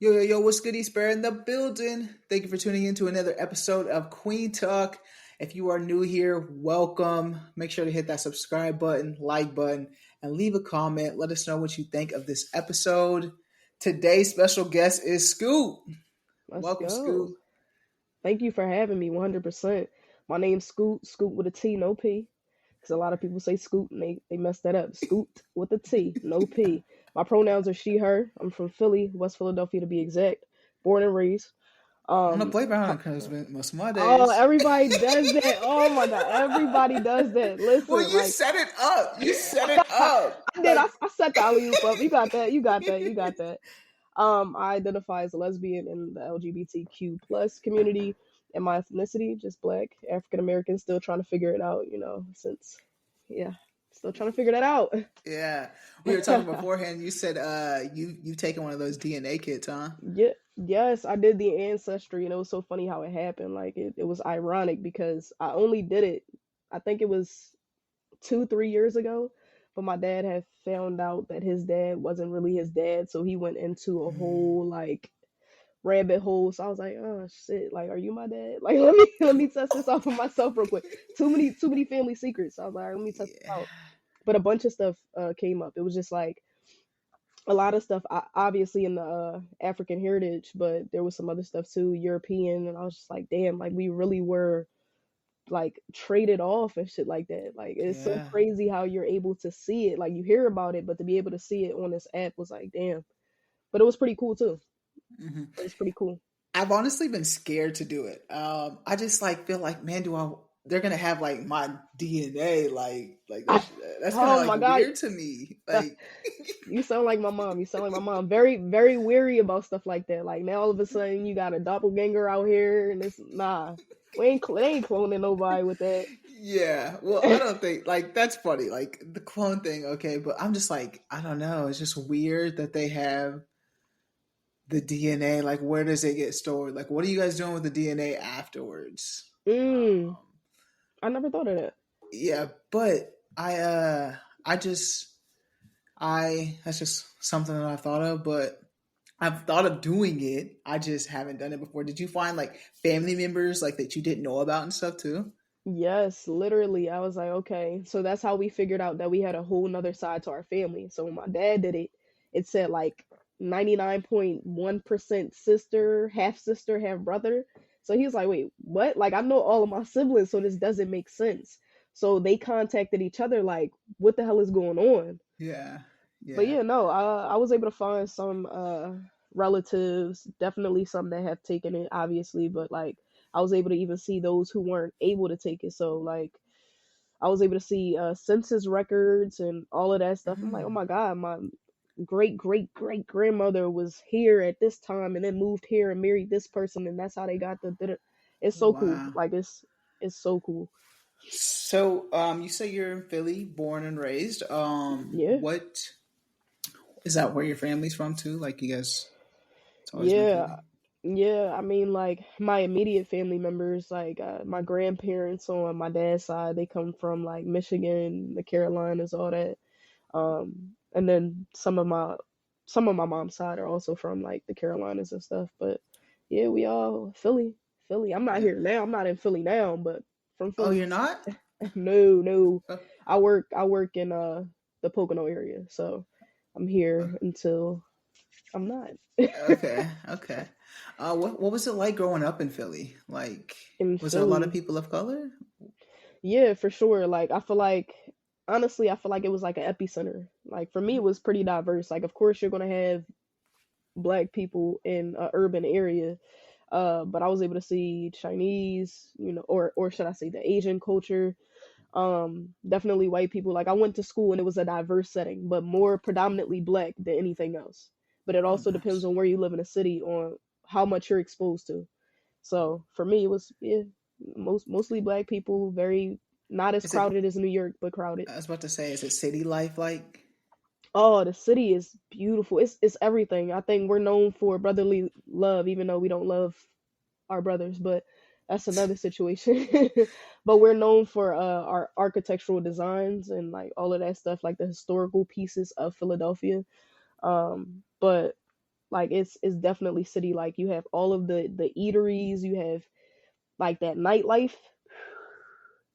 Yo, what's good, East Bear in the building? Thank you for tuning in to another episode of Kueen Talk. If you are new here, welcome. Make sure to hit that subscribe button, like button, and leave a comment. Let us know what you think of this episode. Today's special guest is Scoot. Let's Welcome, Scoot. go. Thank you for having me 100%. My name's Scoot, Scoot with a T, no P. Because a lot of people say Scoot and they mess that up. Scoot with a T, no P. My pronouns are she, her. I'm from Philly, West Philadelphia to be exact. Born and raised. I'm gonna Um, play ho- behind because most of my oh, days. everybody does that. Oh my God, everybody does that. Well, Listen, you like, set it up. You set it up. I did. Like, I set the alley oop up. You got that. You got that. You got that. I identify as a lesbian in the LGBTQ plus community, and my ethnicity just black, African American. Still trying to figure it out, since yeah, still trying to figure that out. yeah, we were talking beforehand. You said you've taken one of those DNA kits, huh? Yeah, yes, I did the ancestry, and it was so funny how it happened. Like it was ironic because I only did it. I think it was 2, 3 years ago. But my dad had found out that his dad wasn't really his dad, so he went into a whole like rabbit hole. So I was like, oh shit, like, are you my dad? Like, let me test this out for myself real quick. Too many family secrets. So I was like, all right, let me test this Yeah. out. But a bunch of stuff came up. It was just like a lot of stuff, obviously in the African heritage, but there was some other stuff too, European, and I was just like, damn, like we really were like traded off and shit like that. Like it's so Yeah. crazy how you're able to see it. Like you hear about it, but to be able to see it on this app was like, damn. But it was pretty cool too. Mhm. It was pretty cool. I've honestly been scared to do it. I just like feel like, man, do I? They're gonna have like my DNA, like I, that's kind of oh like my god, weird to me. Like, you sound like my mom. You sound like my mom. Very, very weary about stuff like that. Like now, all of a sudden, you got a doppelganger out here, and it's nah. They ain't cloning nobody with that. yeah. Well, I don't think like that's funny. Like the clone thing, okay, but I'm just like, I don't know. It's just weird that they have the DNA. Like, where does it get stored? Like, what are you guys doing with the DNA afterwards? Mm, Um, I never thought of that. yeah, but I just I that's just something that I've thought of, but I've thought of doing it. I just haven't done it before. Did you find like family members like that you didn't know about and stuff too? Yes, literally. I was like, okay. So that's how we figured out that we had a whole nother side to our family. So when my dad did it, it said like 99.1% sister, half brother. So he was like, wait, what? Like, I know all of my siblings, so this doesn't make sense. So they contacted each other, like, what the hell is going on? Yeah, But yeah. yeah, no, I was able to find some relatives, definitely some that have taken it, obviously, but like I was able to even see those who weren't able to take it. So like I was able to see census records and all of that stuff. I'm like, oh Mm, my god, my great grandmother was here at this time and then moved here and married this person, and that's how they got the. It's so cool. wow. Like it's so cool. So, you say you're in Philly, born and raised. Yeah. What is that? Where your family's from too? Like you guys, it's always been Yeah, Philly. yeah. I mean, like my immediate family members, like my grandparents on my dad's side, they come from like Michigan, the Carolinas, all that. And then some of my mom's side are also from like the Carolinas and stuff. But yeah, we all Philly, Philly. I'm not Yeah. here now. I'm not in Philly now, but from Oh, Philly. you're not? No, no. Oh, I work in the Pocono area, so I'm oh, here until I'm not okay, okay. What was it like growing up in Philly? Like, in was there a lot of Philly. people of color? Yeah, for sure. Like I feel like honestly, I feel like it was like an epicenter. Like for me, it was pretty diverse. Like of course you're gonna have black people in an urban area, but I was able to see Chinese, or should I say the Asian culture. Definitely white people. Like I went to school and it was a diverse setting, but more predominantly black than anything else. But it Oh, also depends nice. on where you live in a city, on how much you're exposed to. So for me, it was yeah, mostly black people. Very not as Is it? crowded as New York, but crowded. I was about to say, is it city life like? Oh, the city is beautiful. It's everything. I think we're known for brotherly love, even though we don't love our brothers, but that's another situation. But we're known for our architectural designs and like all of that stuff, like the historical pieces of Philadelphia. But Like it's definitely city. Like you have all of the eateries, you have like that nightlife.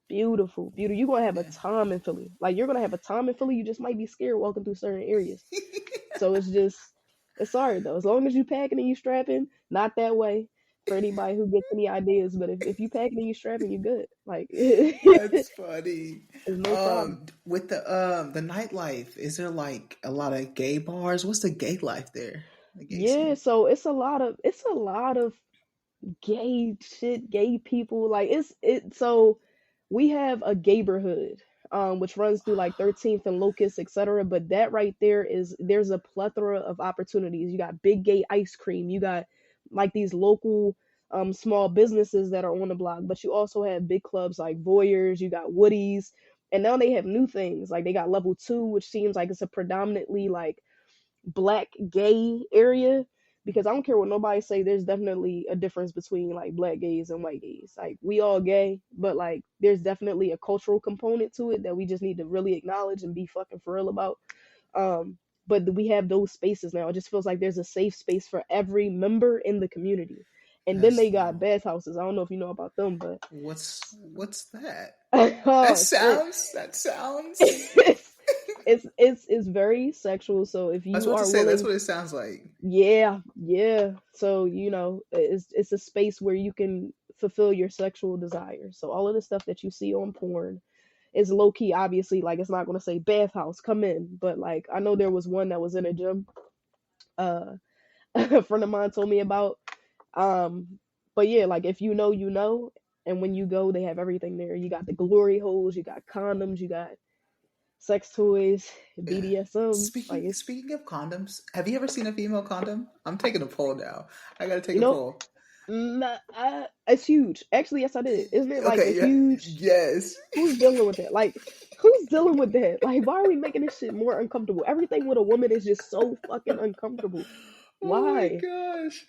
Beautiful, beautiful. You're gonna have a Yeah. time in Philly. Like you're gonna have a time in Philly. You just might be scared walking through certain areas. So it's just, it's sorry though. As long as you packing and you strapping, not that way for anybody who gets any ideas. But if you packing and you strapping, you good. Like it's That's funny. no problem. With the nightlife, is there like a lot of gay bars? What's the gay life there? The gay Yeah, scene. so it's a lot of gay shit, gay people. Like it. So we have a gayborhood, which runs through like 13th and Locust, etc. But that right there is, there's a plethora of opportunities. You got big gay ice cream. You got like these local small businesses that are on the block. But you also have big clubs like Voyeurs. You got Woody's, and now they have new things. Like they got Level Two, which seems like it's a predominantly like black gay area, because I don't care what nobody say, there's definitely a difference between like black gays and white gays. Like we all gay, but like there's definitely a cultural component to it that we just need to really acknowledge and be fucking for real about. Um, but we have those spaces now. It just feels like there's a safe space for every member in the community. And then That's they got dope. bathhouses. I don't know if you know about them, but What's that? That oh shit. sounds. That sounds. It's very sexual. So if I was you about to are say that's willing, what it sounds like. yeah, yeah. So, it's a space where you can fulfill your sexual desires. So all of the stuff that you see on porn is low key, obviously, like it's not gonna say bathhouse, come in. But like I know there was one that was in a gym, uh a friend of mine told me about. Um but yeah, like if you know, you know, and when you go, they have everything there. You got the glory holes, you got condoms, you got sex toys, Yeah. BDSM. Like Speaking it's, speaking of condoms, have you ever seen a female condom? I'm taking a poll now. I gotta take you a know, poll. nah, it's huge. Actually, yes, I did. Isn't it like a Okay, yeah, huge? yes. Who's dealing with that? Like, who's dealing with that? Like, why are we making this shit more uncomfortable? Everything with a woman is just so fucking uncomfortable. Oh my Why? gosh.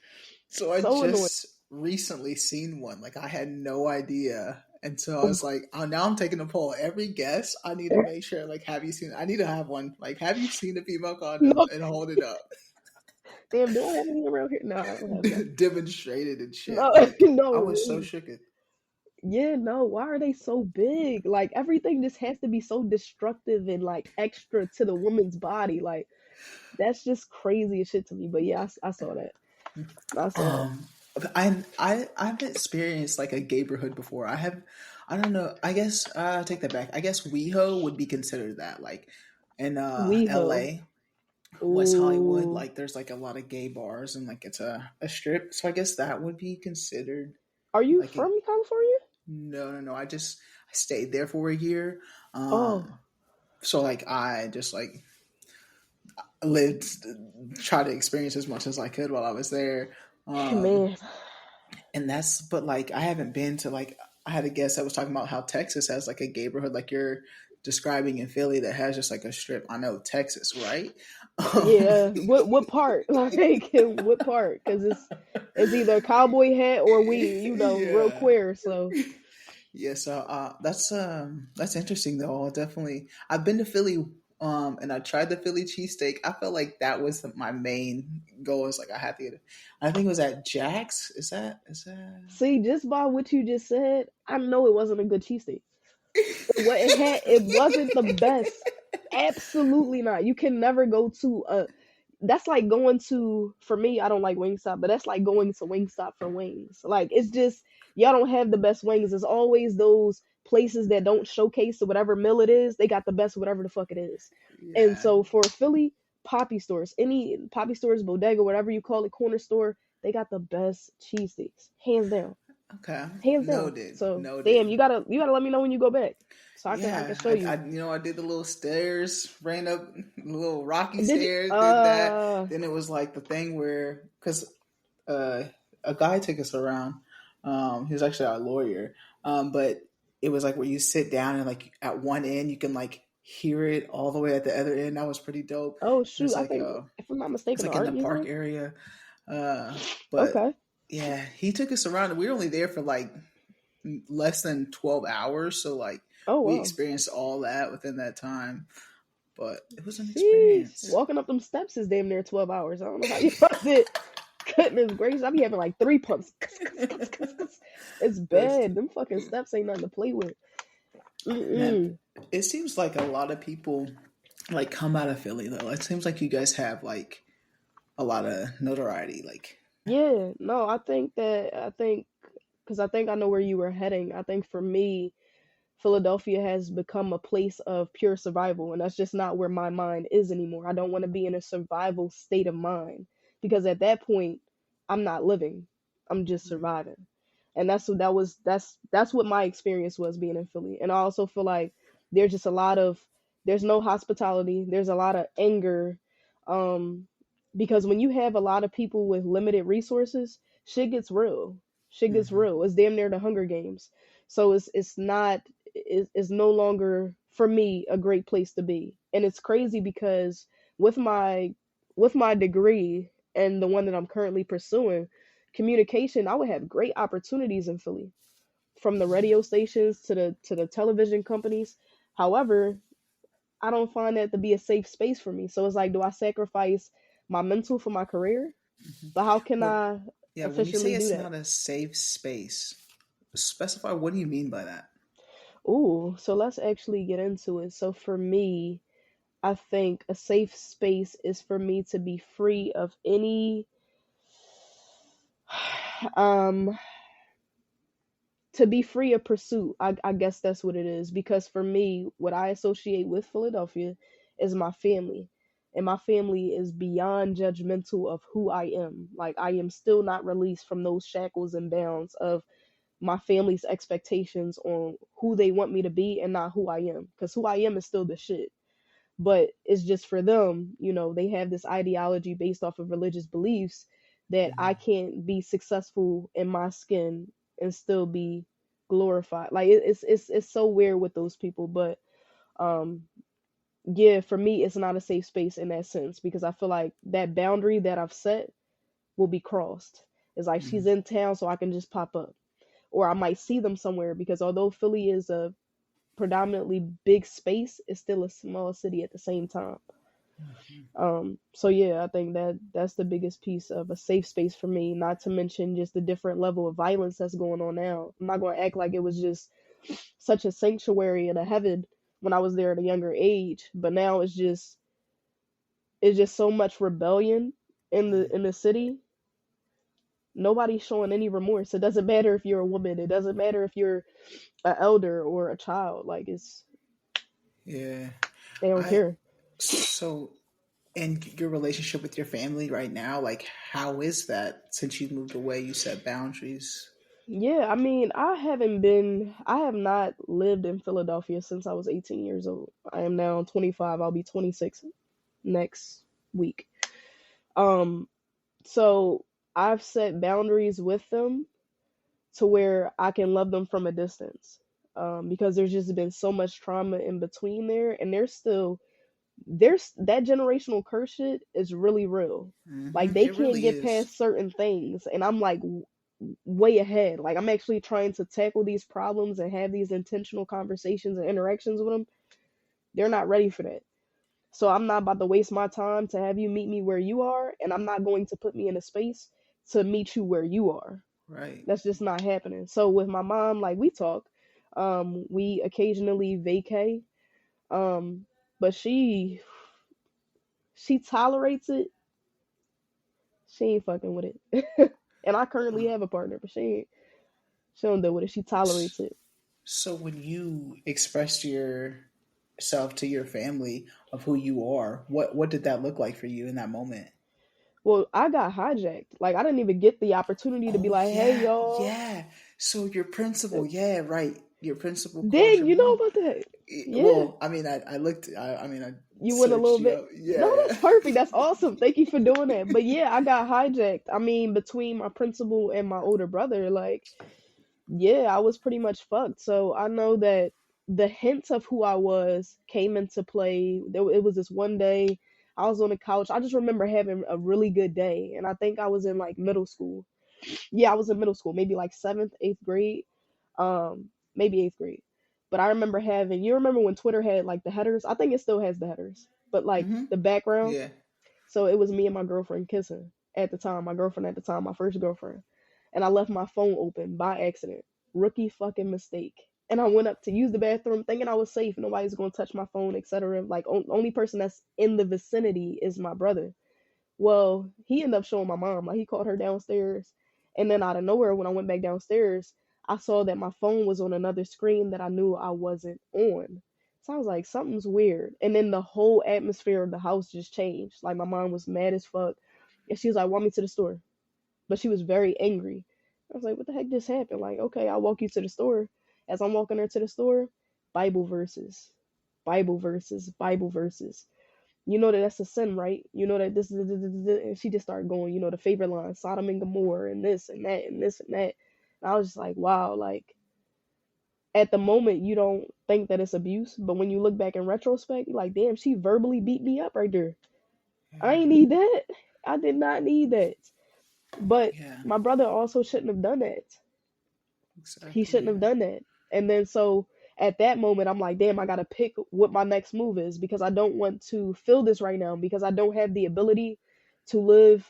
So I So annoying. just recently seen one. Like I had no idea. And so I Oh, was like, oh, now I'm taking a poll. Every guest, I need to make sure, like, have you seen, I need to have one. Like, have you seen a female condom no, and hold it up, damn. Do I have any around here? No, I don't have none. demonstrated and shit. No, Like, I no. was so shook. Yeah, no. Why are they so big? Like everything just has to be so destructive and like extra to the woman's body. Like that's just crazy as shit to me. But yeah, I saw that. I saw that. Um, I've experienced like a gayborhood before. I don't know. I guess take that back. I guess WeHo would be considered that. Like in WeHo. LA, West Hollywood, Ooh. like there's like a lot of gay bars and like it's a strip. So I guess that would be considered Are you like a from California? no. I stayed there for a year. Oh, So like I just like lived, tried to experience as much as I could while I was there. Um, man. and that's but like I haven't been to like I had a guest that was talking about how Texas has like a neighborhood like you're describing in Philly that has just like a strip. I know Texas, right? Um, Yeah. What part? Like what part? Because it's either cowboy hat or we, real yeah, queer. So yeah. So that's interesting though. I'll definitely I've been to Philly. And I tried the Philly cheesesteak. I felt like that was my main goal. Is like I had to get it. I think it was at Jack's. Is that? see, just by what you just said, I know it wasn't a good cheesesteak. What it had, it wasn't the best. Absolutely not. You can never go to a. That's like going to, for me, I don't like Wingstop, but that's like going to Wingstop for wings. Like it's just, y'all don't have the best wings. It's always those places that don't showcase whatever meal it is. They got the best whatever the fuck it is. And Yeah. so for Philly, Poppy stores, any Poppy stores, bodega, whatever you call it, corner store, they got the best cheesesteaks, hands down, Okay. hands down. Noted. So damn, Noted. you gotta let me know when you go back, so I can Yeah, show you. I did the little stairs, ran up the little rocky Did you? stairs, did that. Then it was like the thing where, because uh, a guy took us around. He was actually our lawyer. But it was like where you sit down and like at one end you can like hear it all the way at the other end. That was pretty dope. Oh And shoot, it's I like think if I'm not it's mistaken, the like in the Art park Museum. area. But Okay. yeah, he took us around and we were only there for like less than 12 hours. So like Oh we wow. experienced all that within that time. but it was an Sheesh. experience. Walking up them steps is damn near 12 hours. I don't know how you fucked it. Goodness gracious. I be having like three pumps. It's That's bad. Them fucking steps ain't nothing to play with. man. Mm-mm. It seems like a lot of people like come out of Philly though. It seems like you guys have like a lot of notoriety. Like, Yeah, no, because I think I know where you were heading. I think for me, Philadelphia has become a place of pure survival, and that's just not where my mind is anymore. I don't want to be in a survival state of mind because at that point, I'm not living. I'm just surviving. And that's what my experience was being in Philly. And I also feel like there's just a lot of there's no hospitality, there's a lot of anger um because when you have a lot of people with limited resources, shit gets real. Shit gets mm-hmm. real. It's damn near the Hunger Games. So it's not is no longer for me a great place to be. And it's crazy because with my with my degree and the one that I'm currently pursuing, communication, I would have great opportunities in Philly, from the radio stations to the television companies. However, I don't find that to be a safe space for me. So it's like, do I sacrifice my mental for my career? Mm-hmm. But how can What? I Yeah, when you say efficiently do it's that? not a safe space, specify what do you mean by that? Ooh, so let's actually get into it. So for me, I think a safe space is for me to be free of any um to be free of pursuit. I guess that's what it is. Because for me, what I associate with Philadelphia is my family. And my family is beyond judgmental of who I am. Like, I am still not released from those shackles and bounds of my family's expectations on who they want me to be and not who I am. Because who I am is still the shit. But it's just for them, they have this ideology based off of religious beliefs that I Mm-hmm. can't be successful in my skin and still be glorified. Like, it's so weird with those people. But um yeah, for me it's not a safe space in that sense, because I feel like that boundary that I've set will be crossed. It's like she's in town, so I can just pop up, or I might see them somewhere, because although Philly is a predominantly big space, it's still a small city at the same time. Mm-hmm. So yeah, I think that that's the biggest piece of a safe space for me. Not to mention just the different level of violence that's going on now. I'm not going to act like it was just such a sanctuary and a heaven when I was there at a younger age, but now it's just so much rebellion in the city. Nobody's showing any remorse. It doesn't matter if you're a woman. It doesn't matter if you're an elder or a child. Like, Yeah, they don't I care. so and your relationship with your family right now, like how is that since you moved away? You set boundaries. Yeah, I mean, I have not lived in Philadelphia since I was 18 years old. I am now 25. I'll be 26 next week. Um, so I've set boundaries with them to where I can love them from a distance. Because there's just been so much trauma in between there, and there's that generational curse shit is really real. Like, Mm-hmm. they It can't really get is. past certain things, and I'm like way ahead. Like, I'm actually trying to tackle these problems and have these intentional conversations and interactions with them. They're not ready for that. So I'm not about to waste my time to have you meet me where you are, and I'm not going to put me in a space to meet you where you are. Right. That's just not happening. So with my mom, like, we talk. We occasionally vacay. Um, but she tolerates it. She ain't fucking with it. And I currently have a partner, but she don't deal with it. She tolerates it. So when you expressed yourself to your family of who you are, what did that look like for you in that moment? Well, I got hijacked. Like, I didn't even get the opportunity to be Oh like, "Hey, yeah, y'all." yeah. So your principal, yeah, right. Your principal called Dang, your you know mom. about that? Yeah, Well, I mean, I looked. I mean, I you went a searched little you bit. up. No, Yeah, that's perfect. That's awesome. Thank you for doing that. But yeah, I got hijacked. I mean, between my principal and my older brother, like, yeah, I was pretty much fucked. So I know that the hints of who I was came into play. It was this one day I was on the couch. I just remember having a really good day, and I think I was in like middle school. Yeah, I was in middle school, maybe like seventh, eighth grade, maybe eighth grade. But I remember having, you remember when Twitter had like the headers? I think it still has the headers, but like Mm-hmm. the background. Yeah. So it was me and my girlfriend kissing at the time, my girlfriend at the time, my first girlfriend. And I left my phone open by accident. Rookie fucking mistake. And I went up to use the bathroom thinking I was safe. Nobody's going to touch my phone, etc. Like, only person that's in the vicinity is my brother. Well, he ended up showing my mom. Like, he called her downstairs. And then out of nowhere, when I went back downstairs, I saw that my phone was on another screen that I knew I wasn't on. So I was like, something's weird. And then the whole atmosphere of the house just changed. Like, my mom was mad as fuck. And she was like, "Want me to the store?" But she was very angry. I was like, "What the heck just happened?" Like, okay, I'll walk you to the store. As I'm walking her to the store, Bible verses, Bible verses, Bible verses. You know that that's a sin, right? You know that this is, and she just started going, the favorite line, Sodom and Gomorrah, and this and that, and this and that. And I was just like, wow, like, at the moment, you don't think that it's abuse, but when you look back in retrospect, you're like, damn, she verbally beat me up right there. I ain't Yeah. need that. I did not need that. But Yeah. my brother also shouldn't have done that. He Exactly. shouldn't have Yeah. done that. And then so at that moment, I'm like, damn, I got to pick what my next move is because I don't want to feel this right now because I don't have the ability to live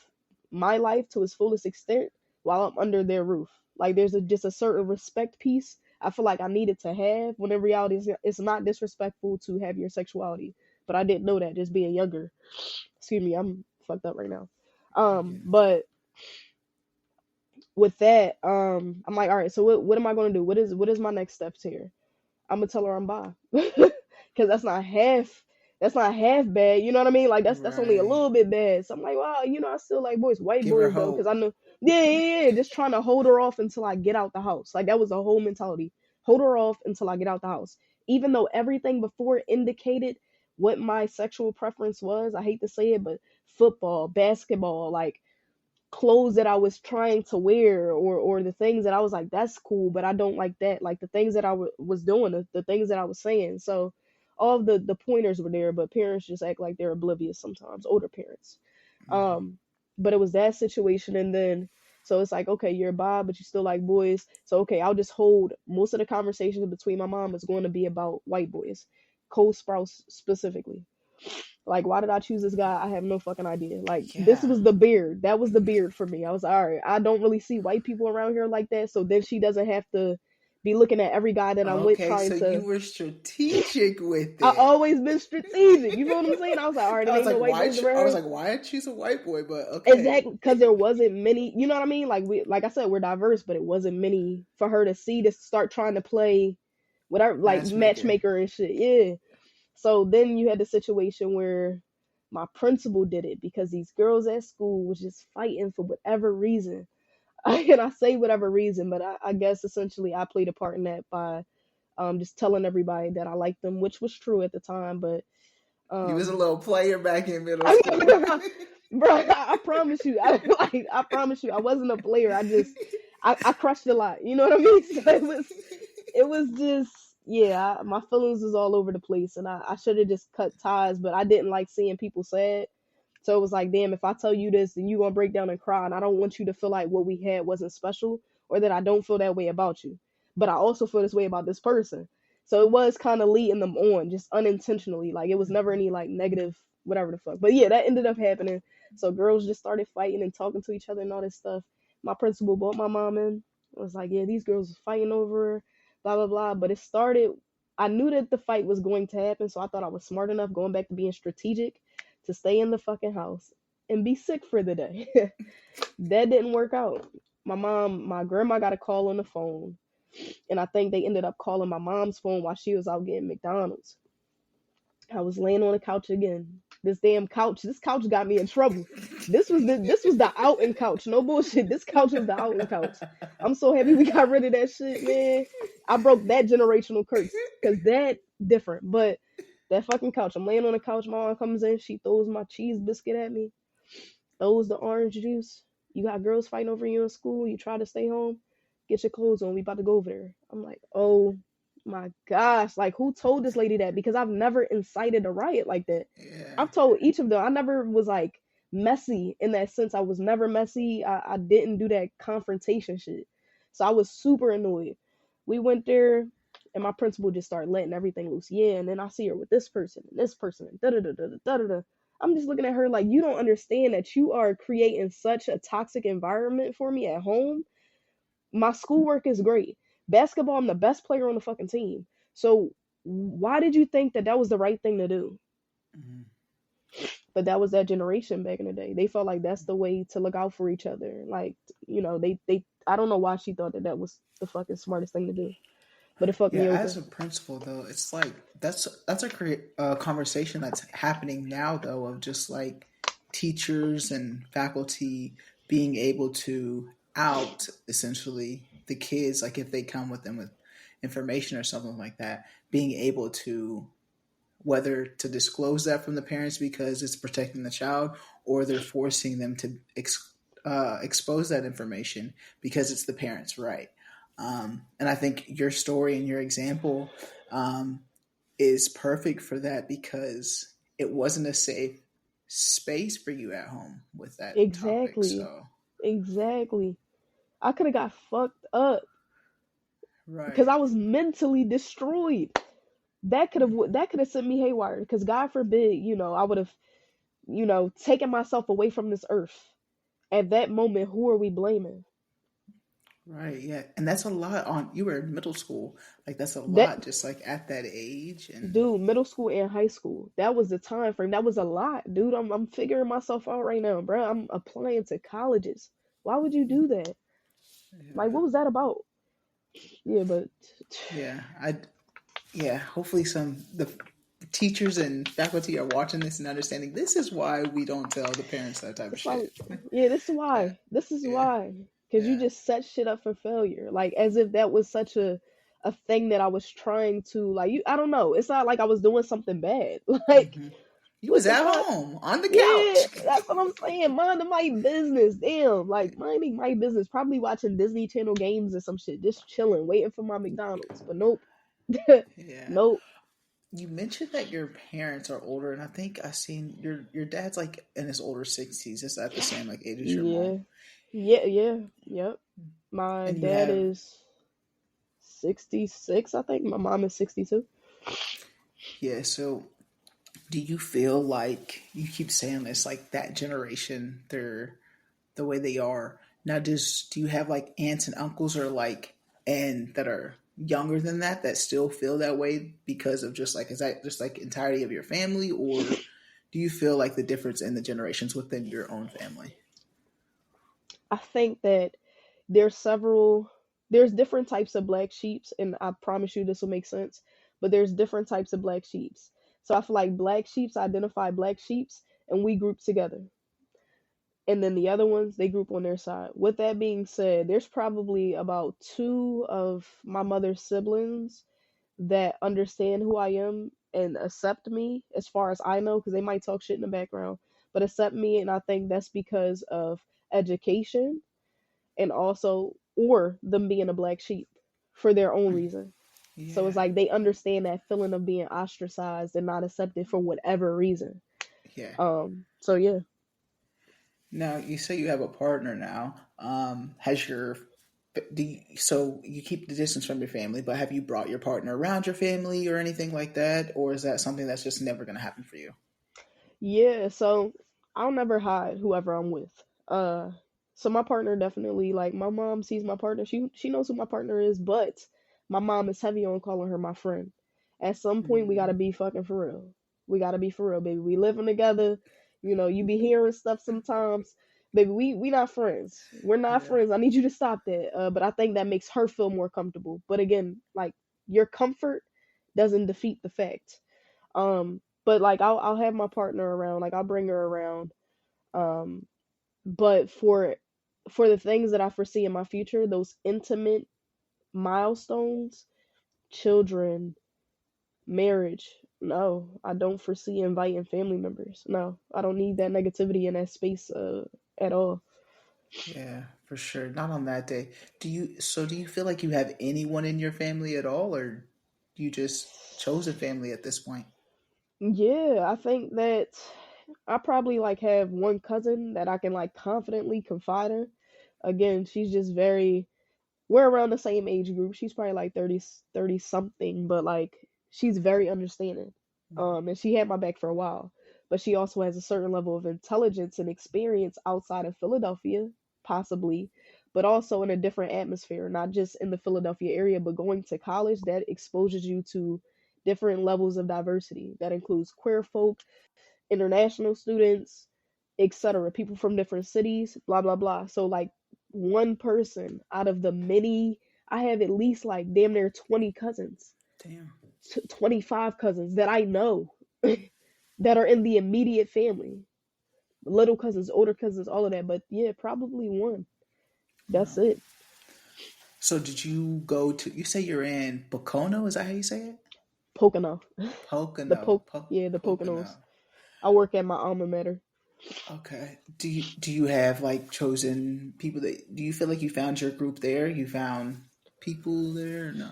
my life to its fullest extent while I'm under their roof. Like there's just a certain respect piece I feel like I needed to have when in reality it's not disrespectful to have your sexuality. But I didn't know that just being younger. Excuse me, I'm fucked up right now. Yeah. But with that, I'm like, all right, so what am I gonna do? What is my next steps here? I'm gonna tell her I'm bi, because that's not half bad. You know what I mean? Like that's only a Right. little bit bad. So I'm like, well, I still like boys, white Give her boys though, because hope. I know, yeah, yeah, yeah, just trying to hold her off until I get out the house. Like that was the whole mentality. Hold her off until I get out the house, even though everything before indicated what my sexual preference was. I hate to say it, but football, basketball, like clothes that I was trying to wear or the things that I was like that's cool but I don't like that, like the things that I was doing, the things that I was saying. So all of the pointers were there, but parents just act like they're oblivious sometimes, older parents. Mm-hmm. But it was that situation, and then so it's like, okay, you're bi but you still like boys, so okay, I'll just hold most of the conversations between my mom is going to be about white boys, Cole Sprouse specifically. Like, why did I choose this guy? I have no fucking idea. Like, this Yeah. was the beard. That was the beard for me. I was like, all right, I don't really see white people around here like that. So then she doesn't have to be looking at every guy that I'm with Okay, trying so you to. were strategic with I it. always been strategic. You feel what I'm saying? I was like, all right, it I was ain't no like, white boys I was around. like, why choose a white boy? But okay, Exactly, because there wasn't many. You know what I mean? Like I said, we're diverse, but it wasn't many for her to see to start trying to play whatever, like matchmaker. matchmaker and shit. Yeah. So then you had the situation where my principal did it because these girls at school was just fighting for whatever reason. And I say whatever reason, but I guess essentially I played a part in that by just telling everybody that I liked them, which was true at the time. But You was a um, little player back in middle I, school. bro, I promise you, I promise you, I wasn't a player. I crushed a lot. You know what I mean? So it was just, yeah, my feelings was all over the place, and I should have just cut ties, but I didn't like seeing people sad. So it was like, damn, if I tell you this, then you gonna break down and cry, and I don't want you to feel like what we had wasn't special, or that I don't feel that way about you. But I also feel this way about this person. So it was kind of leading them on, just unintentionally. Like it was never any like negative, whatever the fuck. But yeah, that ended up happening. So girls just started fighting and talking to each other and all this stuff. My principal brought my mom in. I was like, yeah, these girls was fighting over her, blah blah blah. But it started. I knew that the fight was going to happen, so I thought I was smart enough, going back to being strategic, to stay in the fucking house and be sick for the day. That didn't work out. My grandma got a call on the phone, and I think they ended up calling my mom's phone while she was out getting McDonald's. I was laying on the couch again. This couch got me in trouble. This was the outing couch. No bullshit. This couch was the outing couch. I'm so happy we got rid of that shit, man. I broke that generational curse because that different. But that fucking couch. I'm laying on the couch. My mom comes in. She throws my cheese biscuit at me. Throws the orange juice. You got girls fighting over you in school. You try to stay home. Get your clothes on. We about to go over there. I'm like, oh my gosh, like who told this lady that? Because I've never incited a riot like that. Yeah. I've told each of them. I never was like messy in that sense. I was never messy. I didn't do that confrontation shit. So I was super annoyed. We went there. And my principal just started letting everything loose. Yeah, and then I see her with this person, and da da da da da da da. I'm just looking at her like, you don't understand that you are creating such a toxic environment for me at home. My schoolwork is great. Basketball, I'm the best player on the fucking team. So why did you think that that was the right thing to do? Mhm. But that was that generation back in the day. They felt like that's the way to look out for each other. Like, they I don't know why she thought that that was the fucking smartest thing to do, but it fucked Yeah, me as over. a principal though, it's like that's a conversation that's happening now though of just like teachers and faculty being able to out essentially the kids, like if they come with them with information or something like that, being able to whether to disclose that from the parents because it's protecting the child, or they're forcing them to expose that information because it's the parents' right. And I think your story and your example um, is perfect for that because it wasn't a safe space for you at home with that topic. Exactly. So, Exactly. I could have got fucked up because right. I was mentally destroyed. Mhm. That could have sent me haywire because God forbid, I would have, taken myself away from this earth. At that moment, who are we blaming? Right, yeah. And that's a lot on you were in middle school. Like that's a That lot just like at that age and dude, middle school and high school. That was the time frame. That was a lot, dude. I'm figuring myself out right now, bro. I'm applying to colleges. Why would you do that? Like, yeah. what was that about? Yeah, but Yeah. Yeah, hopefully some the teachers and faculty are watching this and understanding this is why we don't tell the parents that type of that's why. shit. Yeah, this is Yeah, why. This is yeah, why. Because you yeah. just set shit up for failure. Like as if that was such a thing that I was trying to like. I don't know. It's not like I was doing something bad. Like Hmm. You what was the at fuck? home on the Yeah, couch. that's what I'm saying. Minding my business. Damn, like minding my business. Probably watching Disney Channel games or some shit. Just chilling, waiting for my McDonald's. But nope. Yeah. Nope. You mentioned that your parents are older, and I think I seen your dad's like in his older 60s. Is that the same like age as your mom? Yeah. Yeah, yeah. Yep. My And you dad have is 66, I think. My mom is 62. yeah. So do you feel like you keep saying this like that generation? They're the way they are now. Do you have like aunts and uncles or like and that are younger than that still feel that way because of just like is that just like entirety of your family, or do you feel like the difference in the generations within your own family? I think that there's several there's different types of black sheeps, and I promise you this will make sense. But there's different types of black sheeps. So I feel like black sheeps identify black sheeps and we group together. And then the other ones they group on their side. With that being said, there's probably about two of my mother's siblings that understand who I am and accept me as far as I know, because they might talk shit in the background, but accept me. And I think that's because of education and also, or them being a black sheep for their own reason. So it's Yeah, like they understand that feeling of being ostracized and not accepted for whatever reason. yeah. So yeah. Now you say you have a partner now. Has your so you keep the distance from your family, but have you brought your partner around your family or anything like that, or is that something that's just never going to happen for you? Yeah, so I'll never hide whoever I'm with. Uh, so my partner definitely like my mom sees my partner. She knows who my partner is, but my mom is heavy on calling her my friend. At some point, we gotta Mm, be fucking for real. We gotta be for real, baby. We living together. You be hearing stuff sometimes, baby. We not friends. We're not yeah, friends. I need you to stop that. But I think that makes her feel more comfortable. But again, like your comfort doesn't defeat the fact. But like I'll have my partner around, like I'll bring her around. Um, but for the things that I foresee in my future, those intimate milestones, children, marriage, no, I don't foresee inviting family members. No, I don't need that negativity in that space at all. yeah, for sure. Not on that day. Do you feel like you have anyone in your family at all, or you just chose a family at this point? Yeah, I think that I probably like have one cousin that I can like confidently confide in. Again, she's just very we're around the same age group. She's probably like 30, 30 something, but like she's very understanding. Mhm. And she had my back for a while. But she also has a certain level of intelligence and experience outside of Philadelphia, possibly, but also in a different atmosphere, not just in the Philadelphia area, but going to college that exposes you to different levels of diversity. That includes queer folk, international students, etc. People from different cities, blah blah blah. So like one person out of the many, I have at least like damn near 20 cousins, Damn. 25 cousins that I know that are in the immediate family. Little cousins, older cousins, all of that. But yeah, probably one. That's Wow. it. So did you go to? You say you're in Pocono? Is that how you say it? Pocono. The Pocono. poke yeah, the Pocono. Poconos. I work at my alma mater. Okay. Do you have like chosen people that do you feel like you found your group there? You found people there? Or no.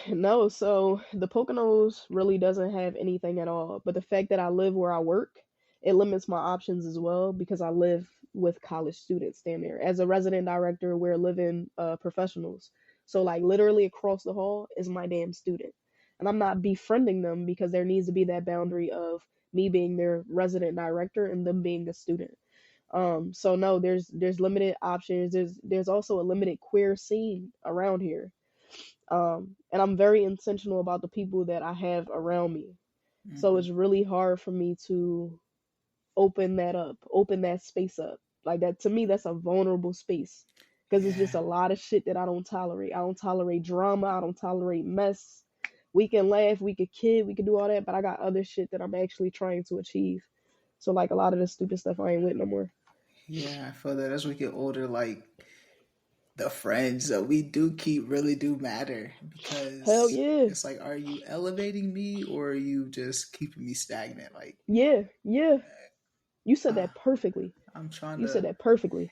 No, so the Poconos really doesn't have anything at all. But the fact that I live where I work, it limits my options as well because I live with college students down there. As a resident director, we're living professionals. So like literally across the hall is my damn student. And I'm not befriending them because there needs to be that boundary of me being their resident director and them being a student. So no, there's limited options. There's also a limited queer scene around here, and I'm very intentional about the people that I have around me. So Hmm. it's really hard for me to open that up, open that space up. Like that to me, that's a vulnerable space because it's just Yeah. a lot of shit that I don't tolerate. I don't tolerate drama. I don't tolerate mess. We can laugh, we could kid, we could do all that, but I got other shit that I'm actually trying to achieve. So like a lot of the stupid stuff I ain't with no more. Yeah. I feel that as we get older, like the friends that we do keep really do matter Hell because yeah, it's like, are you elevating me or are you just keeping me stagnant? Like, yeah, yeah. You said uh, that perfectly. I'm trying You said to, that perfectly.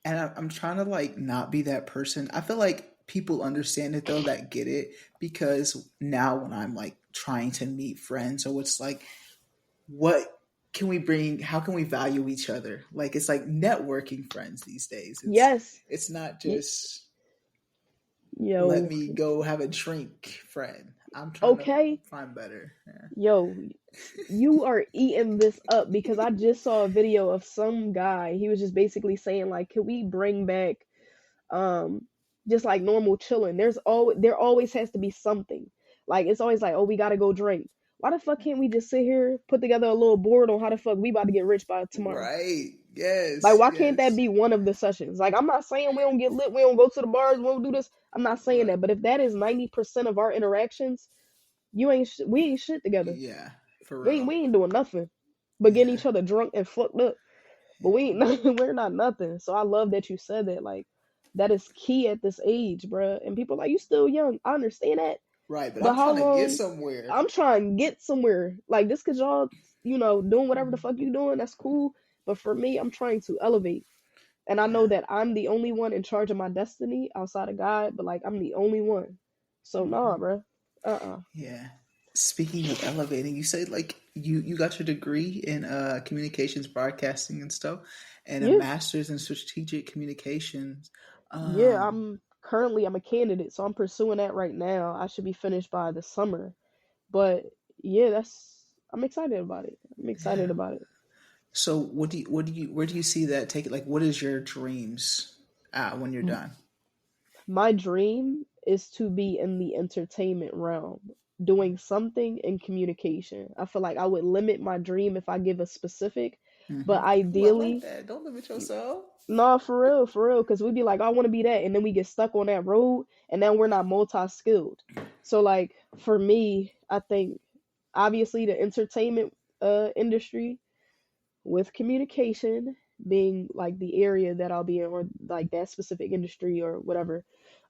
and I'm trying to like not be that person. I feel like people understand it though, that get it, because now when I'm like trying to meet friends, so it's like, what can we bring? How can we value each other? Like it's like networking friends these days. Yes. It's not Y- just let Yo, me go have a drink, friend. I'm trying to okay. find better. Yeah. Yo, you are eating this up because I just saw a video of some guy. He was just basically saying like, "Can we bring back um just like normal chilling? There always has to be something. Like it's always like, "Oh, we got to go drink." Why the fuck can't we just sit here, put together a little board on how the fuck we about to get rich by tomorrow? Right. Like Yes. why can't that Yes. be one of the sessions? Like I'm not saying we don't get lit, we don't go to the bars, we don't do this. I'm not saying Right. that, but if that is 90% of our interactions, we ain't shit together. Yeah. For We ain't real. we ain't doing nothing but getting Yeah. each other drunk and fucked up. But we ain't nothing. We're not nothing. So I love that you said that. Like that is key at this age, bruh. And people are like, you still young. I understand that, Right. But but I'm how trying to get long? somewhere. I'm trying to get somewhere. Like this, cause y'all, doing whatever the Mhm. fuck you doing. That's cool. But for me, I'm trying to elevate. And I know Yeah. that I'm the only one in charge of my destiny outside of God. But like I'm the only one. So Hmm. nah, bruh. Uh-uh. Yeah. Speaking of elevating, you said like you got your degree in communications, broadcasting, and stuff, and a Yeah. master's in strategic communications. Yeah, Um, I'm a candidate, so I'm pursuing that right now. I should be finished by the summer. But yeah, that's I'm excited about it. I'm excited yeah. about it. So where do you see that take it? Like, what is your dreams when you're M- done? My dream is to be in the entertainment realm, doing something in communication. I feel like I would limit my dream if I give a specific, but Ooh, I like ideally, that. Don't limit yourself. no, for real, because we'd be like, I want to be that, and then we get stuck on that road, and then we're not multi-skilled. So like for me, I think obviously the entertainment industry with communication being like the area that I'll be in, or like that specific industry or whatever.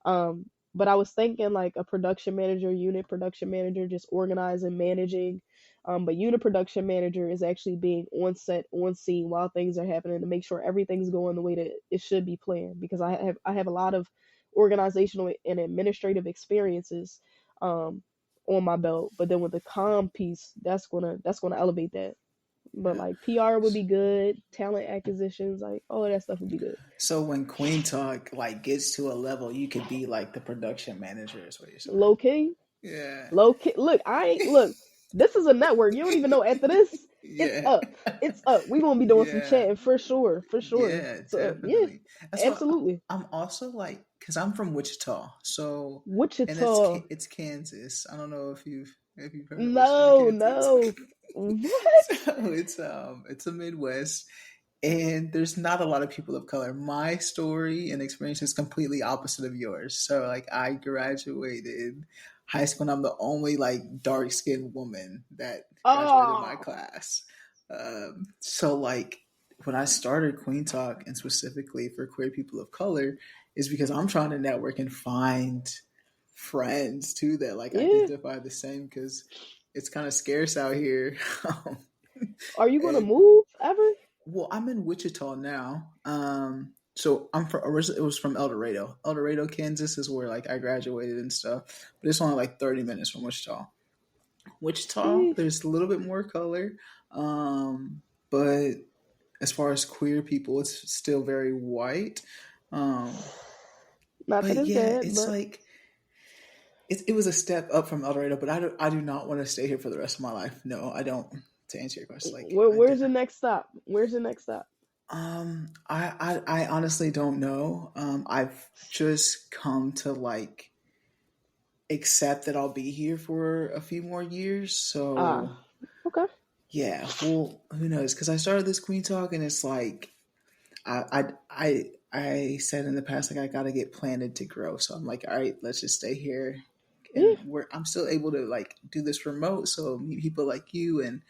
Um, but I was thinking like a production manager, unit production manager, just organizing, managing. But unit production manager is actually being on set, on scene while things are happening to make sure everything's going the way that it should be planned. Because I have a lot of organizational and administrative experiences um, on my belt. But then with the comm piece, that's gonna elevate that. But Yeah. like PR would be good, talent acquisitions, like all of that stuff would be good. So when Queen Talk like gets to a level, you could be like the production manager, is what you're saying. Low key, Yeah. low key. Look, I ain't look. This is a network. You don't even know. After this, it's Yeah. up. It's up. We gonna be doing some Yeah. chatting for sure, for sure. Yeah, So yeah, definitely. That's what absolutely. I'm also like, because I'm from Wichita, so and Wichita. It's Kansas. I don't know if you've heard of Wichita, No, Kansas. no. What? So it's a Midwest, and there's not a lot of people of color. My story and experience is completely opposite of yours. So like I graduated high school and I'm the only like dark skinned woman that graduated my Oh, class. So like when I started Queen Talk and specifically for queer people of color is because I'm trying to network and find friends too that like yeah. identify the same because it's kind of scarce out here. Are you gonna And move ever? well, I'm in Wichita now. So I'm from originally it was from El Dorado. El Dorado, Kansas is where like I graduated and stuff. But it's only like 30 minutes from Wichita. Wichita, Sheesh. there's a little bit more color. But as far as queer people, it's still very white. Um, Not that but it's yeah, bad, it's but like it was a step up from El Dorado, but I do not want to stay here for the rest of my life. No, I don't. To answer your question, like I where's did. the next stop? Where's the next stop? I honestly don't know. I've just come to like accept that I'll be here for a few more years. Ah, So okay. yeah, well, who knows? Because I started this Queen Talk, and it's like I said in the past, like I got to get planted to grow. So I'm like, all right, let's just stay here, Yeah. and I'm still able to like do this remote, so meet people like you, and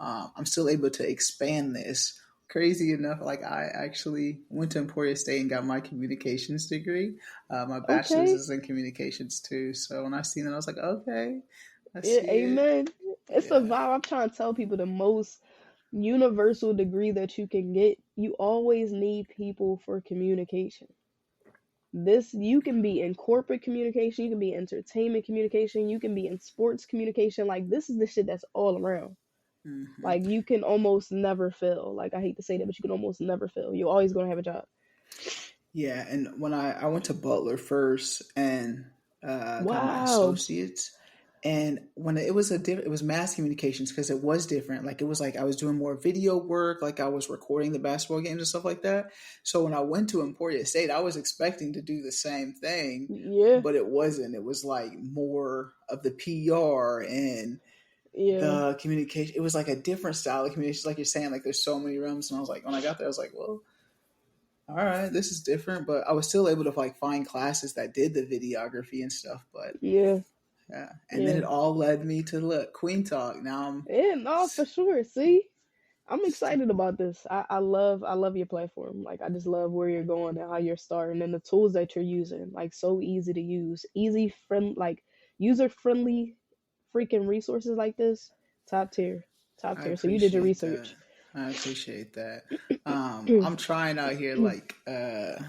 I'm still able to expand this. Crazy enough, like I actually went to Emporia State and got my communications degree. My bachelor's Okay. is in communications too. So when I seen it, I was like, okay, I Yeah, see it. amen. It's a Yeah. vibe. I'm trying to tell people the most universal degree that you can get. You always need people for communication. This you can be in corporate communication, you can be in entertainment communication, you can be in sports communication. Like this is the shit that's all around. Hmm. Like you can almost never fail. Like I hate to say that, but you can almost never fail. You're always gonna have a job. Yeah, and when I went to Butler first and got my Wow. associates, and when it was it was mass communications because it was different. Like it was like I was doing more video work, like I was recording the basketball games and stuff like that. So when I went to Emporia State, I was expecting to do the same thing, Yeah. but it wasn't. It was like more of the PR and Yeah. the communication. It was like a different style of communication, like you're saying. Like there's so many rooms, and I was like, when I got there, I was like, well, all right, this is different, but I was still able to like find classes that did the videography and stuff. But Yeah. yeah, and then Yeah. it all led me to look Queen Talk. Now I'm Yeah, no, for sure. See? I'm excited about this. I love your platform. Like I just love where you're going and how you're starting and the tools that you're using. Like so easy to use, easy friend, like user friendly, freaking resources like this. Top tier, top I tier. So you did your appreciate that. research. I appreciate that. I'm trying out here like and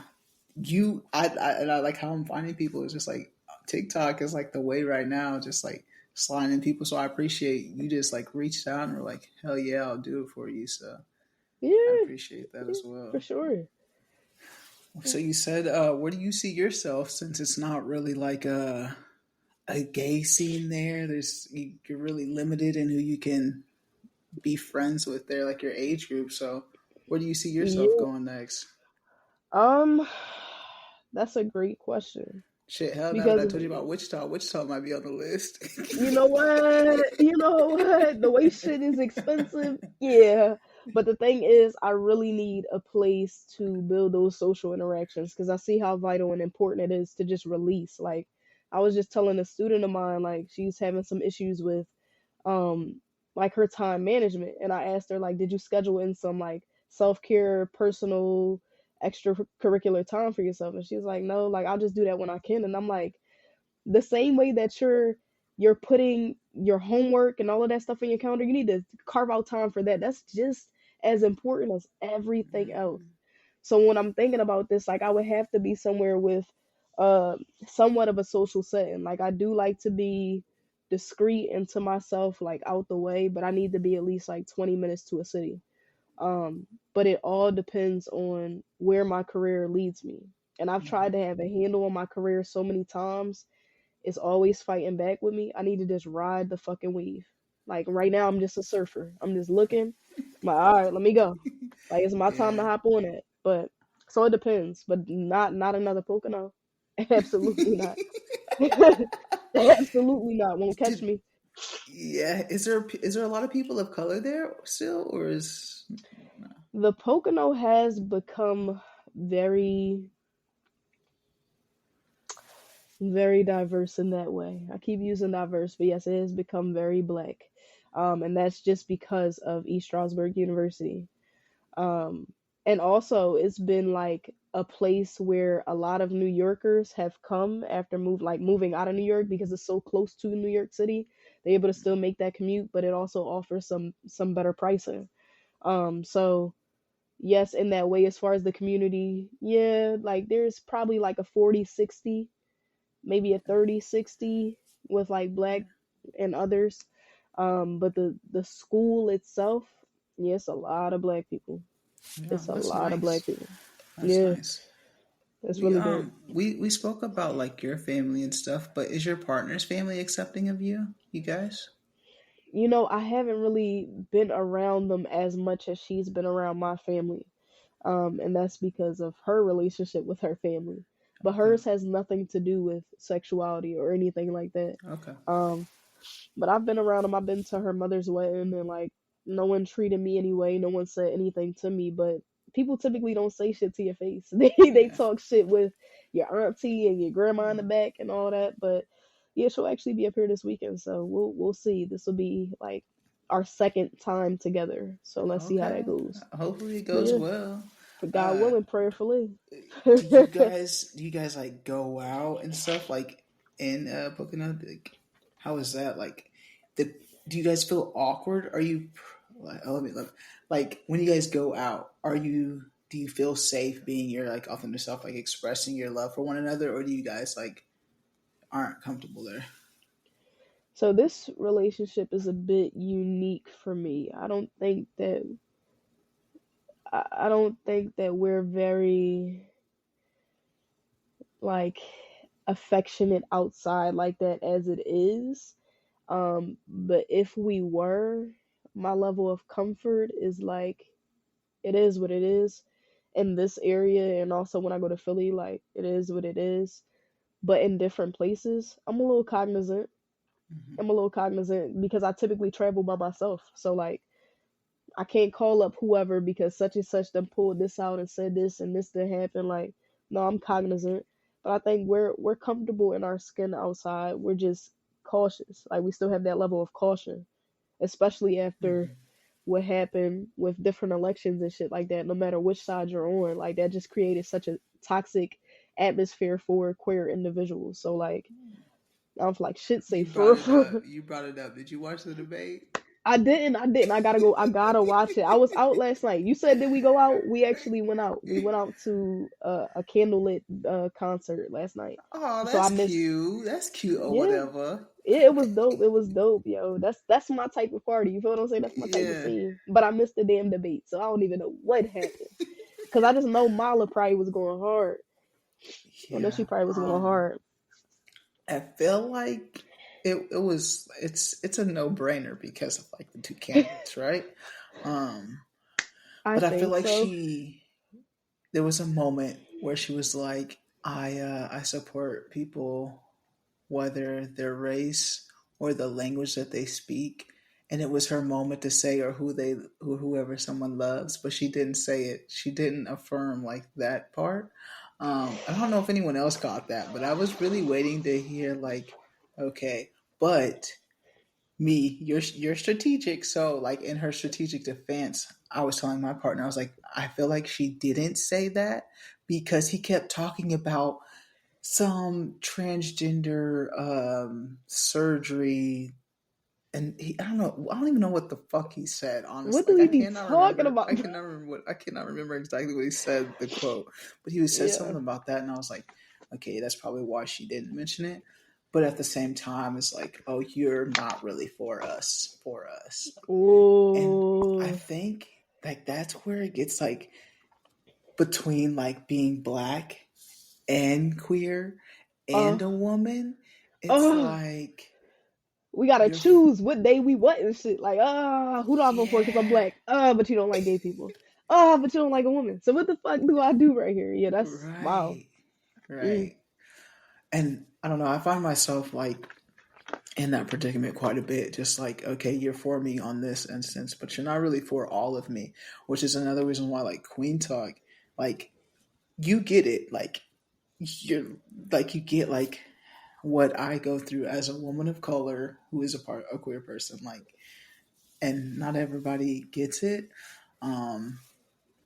I like how I'm finding people. It's just like TikTok is like the way right now. Just like sliding people. So I appreciate you just like reached out and were like, hell yeah, I'll do it for you. So I Yeah, appreciate that yeah, as for well. sure. So you said, where do you see yourself since it's not really like a gay scene there? You're really limited in who you can be friends with there, like your age group. So where do you see yourself Yeah. going next? Um, that's a great question Shit, hell, now that I because told you about Wichita, Wichita might be on the list. you know what? You know what? The way shit is expensive. Yeah. But the thing is, I really need a place to build those social interactions because I see how vital and important it is to just release. Like, I was just telling a student of mine, like, she's having some issues with, um, like her time management. And I asked her, like, did you schedule in some, like, self care, personal, extracurricular time for yourself? And she's like, no, like, I'll just do that when I can. And I'm like, the same way that you're putting your homework and all of that stuff in your calendar, you need to carve out time for that. That's just as important as everything else. So when I'm thinking about this, like I would have to be somewhere with uh somewhat of a social setting. Like I do like to be discreet and to myself, like out the way, but I need to be at least like 20 minutes to a city. But it all depends on where my career leads me. And I've tried Mhm. to have a handle on my career so many times. It's always fighting back with me. I need to just ride the fucking wave. Like right now, I'm just a surfer. I'm just looking. I'm like, all right, let me go. Like it's my time to Yeah. hop on it. But so it depends. But not another Pocono. Absolutely not. Absolutely not. Won't catch Did me. yeah? Is there a lot of people of color there still, or is no? The Pocono has become very, very diverse in that way. I keep using diverse, but yes, it has become very black. And that's just because of East Stroudsburg University. Um, and also, it's been like a place where a lot of New Yorkers have come after moving out of New York because it's so close to New York City. They're able to still make that commute, but it also offers some better pricing. So yes, in that way, as far as the community, yeah, like there's probably like a 40-60, maybe a 30-60 with like black and others. But the school itself, yeah, it's a lot of black people. Yeah, It's a that's lot of black nice. people. That's Yeah, nice. it's We really dope. um we spoke about like your family and stuff, but is your partner's family accepting of you? You guys? I haven't really been around them as much as she's been around my family. And that's because of her relationship with her family. But Okay. hers has nothing to do with sexuality or anything like that. Okay. Um, but I've been around them. I've been to her mother's wedding, and like no one treated me anyway. No one said anything to me. But people typically don't say shit to your face. They Yeah. talk shit with your auntie and your grandma in the back and all that. But yeah, she'll actually be up here this weekend, so we'll see. This will be like our second time together. So let's see how that Okay. goes. Hopefully it But goes yeah, well. for God Uh, willing, prayerfully. do you guys like go out and stuff like in Pocono? Like, how is that? Like, the do you guys feel awkward? Are you like? Oh, let me look. Like when you guys go out, do you feel safe being your like authentic self, like expressing your love for one another, or do you guys like aren't comfortable there? So this relationship is a bit unique for me. I don't think that we're very like affectionate outside like that as it is. But if we were, my level of comfort is like it is what it is in this area, and also when I go to Philly, like it is what it is. But in different places, I'm a little cognizant. Hmm. I'm a little cognizant because I typically travel by myself. So like I can't call up whoever because such and such done pulled this out and said this and this didn't happen. Like, no, I'm cognizant. But I think we're comfortable in our skin outside. We're just cautious. Like we still have that level of caution, especially after Hmm. what happened with different elections and shit like that. No matter which side you're on, like that just created such a toxic atmosphere for queer individuals. So like I'm like shit You safe brought for it up. real. You brought it up. Did you watch the debate? I didn't. I gotta go. I gotta watch it. I was out last night. You said did we go out? We actually went out. We went out to a candlelit concert last night. Oh, So I that's missed. cute. That's cute or Yeah, whatever. it was dope. It was dope, yo. That's my type of party. You feel what I'm saying? That's my type of Yeah. scene. But I missed the damn debate, so I don't even know what happened. Cause I just know Mala probably was going hard. I know Yeah. she probably was going hard. I feel like it's a no brainer because of like the two candidates, right? Um, I but I feel think like so. there was a moment where she was like, I support people whether their race or the language that they speak. And it was her moment to say or whoever someone loves, but she didn't say it. She didn't affirm like that part. I don't know if anyone else got that, but I was really waiting to hear like, okay, but me, you're strategic. So like in her strategic defense, I was telling my partner, I was like, I feel like she didn't say that because he kept talking about some transgender surgery, and I don't even know what the fuck he said, What honestly. do Like we be talking about? I cannot remember exactly what he said, the quote, but he was said Yeah. something about that, and I was like, okay, that's probably why she didn't mention it. but at the same time, it's like, oh, you're not really for us. And I Ooh. think like that's where it gets like between like being black and queer Uh. and a woman, it's Uh. like We gotta you're choose what day we what and shit. Like, who do I vote for? Cause I'm yeah, black. But you don't like gay people. But you don't like a woman. So what the fuck do I do right here? Yeah, that's wow. right, Mm. right. And I don't know, I find myself like in that predicament quite a bit. Just like, okay, you're for me on this instance, but you're not really for all of me, which is another reason why like Queen Talk, like you get it, like you're like you get like what I go through as a woman of color who is a queer person, like, and not everybody gets it. Um,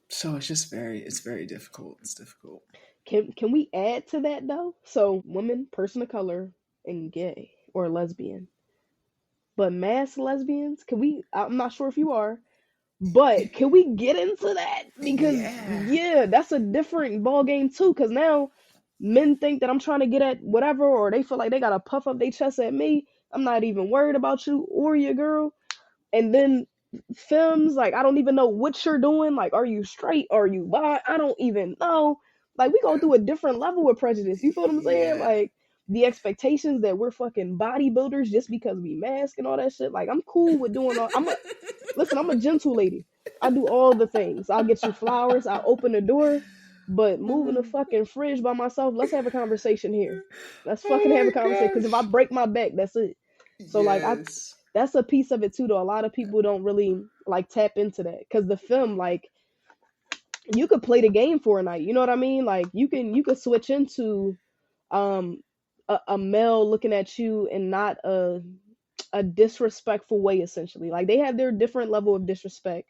so it's very difficult. It's difficult. Can we add to that though? So women, person of color, and gay or lesbian. But mass lesbians, can we? I'm not sure if you are, but can we get into that? Because Yeah. yeah, that's a different ball game too. Because now men think that I'm trying to get at whatever, or they feel like they gotta puff up their chest at me. I'm not even worried about you or your girl. And then films like I don't even know what you're doing. Like, are you straight? Are you bi? I don't even know. Like, we go through a different level of prejudice. You feel what I'm saying? Yeah. Like the expectations that we're fucking bodybuilders just because we mask and all that shit. Like, I'm cool with doing all. I'm a gentle lady. I do all the things. I'll get you flowers. I'll open the door. But moving the fucking fridge by myself, let's have a conversation here. Let's fucking have a Oh my conversation. Because if I gosh. break my back, that's it. So like Yes. that's a piece of it too. Though a lot of people don't really like tap into that because the film, like, you could play the game for a night. You know what I mean? Like you could switch into um a male looking at you in not a disrespectful way. Essentially, like they have their different level of disrespect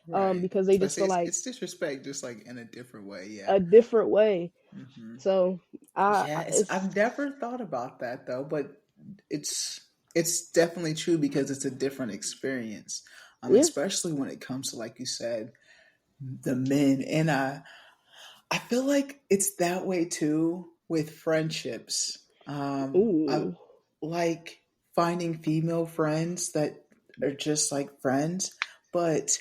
Right. because they So I just say feel like it's disrespect, just like in a different way. Yeah. a different way. Hmm. So Yeah. It's it's I've never thought about that though, but it's it's definitely true because it's a different experience. yeah. Especially when it comes to like you said, the men, and I feel like it's that way too with friendships. I Ooh. like finding female friends that are just like friends, but